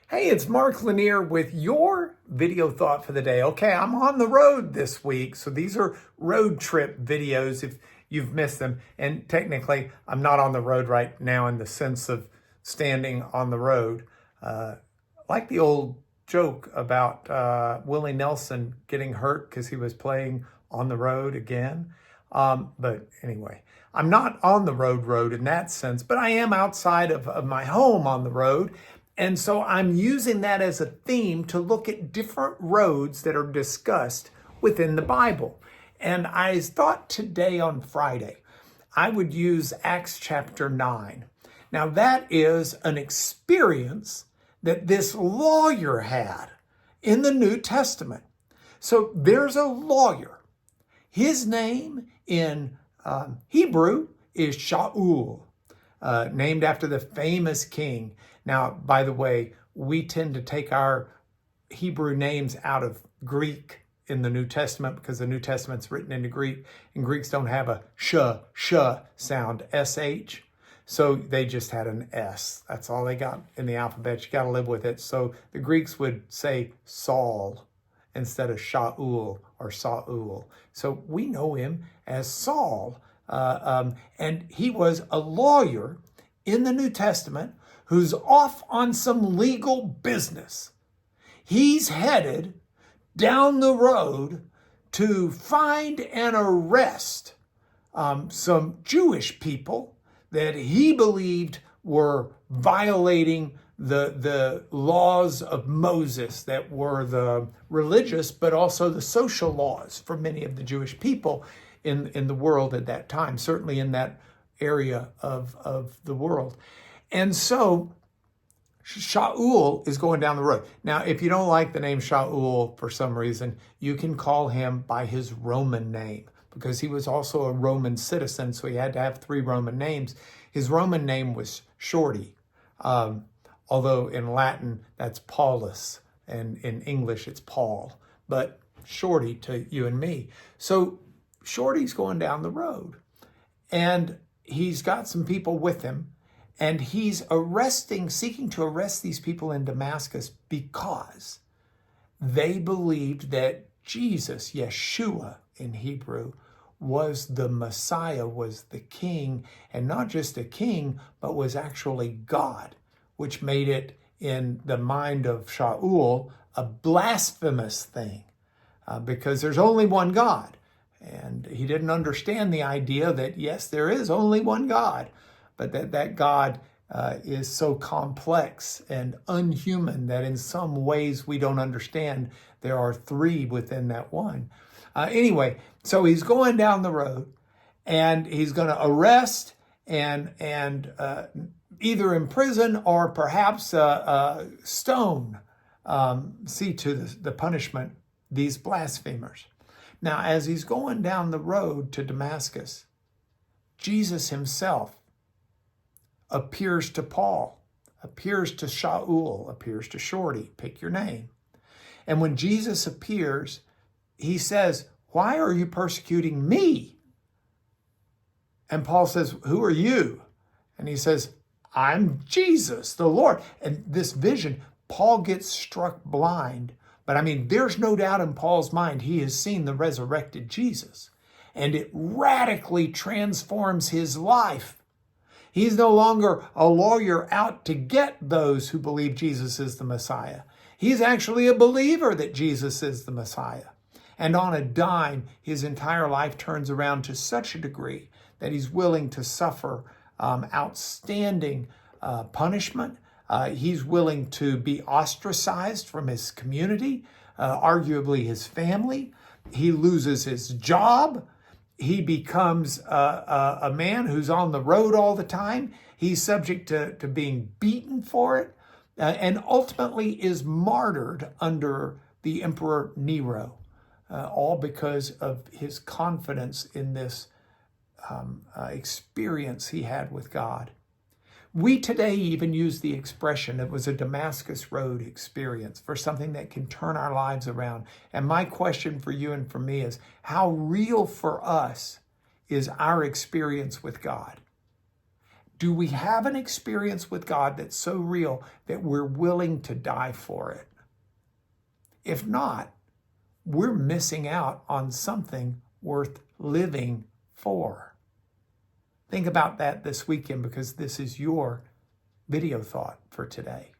Hey, it's Mark Lanier with your video thought for the day. Okay, I'm on the road this week, so these are road trip videos if you've missed them. And technically, I'm not on the road right now in the sense of standing on the road. Like the old joke about Willie Nelson getting hurt because he was playing on the road again. But anyway, I'm not on the road in that sense, but I am outside of my home on the road. And so I'm using that as a theme to look at different roads that are discussed within the Bible. And I thought today on Friday, I would use Acts chapter 9. Now that is an experience that this lawyer had in the New Testament. So there's a lawyer. His name in Hebrew is Shaul, named after the famous king. Now, by the way, we tend to take our Hebrew names out of Greek in the New Testament because the New Testament's written into Greek, and Greeks don't have a sh sound, sh. So they just had an S. That's all they got in the alphabet. You got to live with it. So the Greeks would say Saul instead of Shaul or Saul. So we know him as Saul. And he was a lawyer in the New Testament who's off on some legal business. He's headed down the road to find and arrest some Jewish people that he believed were violating the laws of Moses that were the religious, but also the social laws for many of the Jewish people in the world at that time, certainly in that area of the world. And so Shaul is going down the road. Now, if you don't like the name Shaul for some reason, you can call him by his Roman name because he was also a Roman citizen, so he had to have 3 Roman names. His Roman name was Shorty, although in Latin that's Paulus, and in English it's Paul, but Shorty to you and me. So Shorty's going down the road, and he's got some people with him, and he's seeking to arrest these people in Damascus because they believed that Jesus, Yeshua in Hebrew, was the Messiah, was the king, and not just a king, but was actually God, which made it, in the mind of Shaul, a blasphemous thing because there's only one God. And he didn't understand the idea that, yes, there is only one God, but that God is so complex and unhuman that in some ways we don't understand there are 3 within that one. Anyway, so he's going down the road, and he's going to arrest and either imprison or perhaps stone, see to the punishment, these blasphemers. Now, as he's going down the road to Damascus, Jesus himself appears to Paul, appears to Shaul, appears to Shorty, pick your name. And when Jesus appears, he says, "Why are you persecuting me?" And Paul says, "Who are you?" And he says, "I'm Jesus, the Lord." And this vision, Paul gets struck blind. But I mean, there's no doubt in Paul's mind, he has seen the resurrected Jesus. And it radically transforms his life. He's no longer a lawyer out to get those who believe Jesus is the Messiah. He's actually a believer that Jesus is the Messiah. And on a dime, his entire life turns around to such a degree that he's willing to suffer outstanding punishment. He's willing to be ostracized from his community, arguably his family. He loses his job. He becomes a man who's on the road all the time. He's subject to being beaten for it, and ultimately is martyred under the Emperor Nero, all because of his confidence in this experience he had with God. We today even use the expression, it was a Damascus Road experience, for something that can turn our lives around. And my question for you and for me is, how real for us is our experience with God? Do we have an experience with God that's so real that we're willing to die for it? If not, we're missing out on something worth living for. Think about that this weekend, because this is your video thought for today.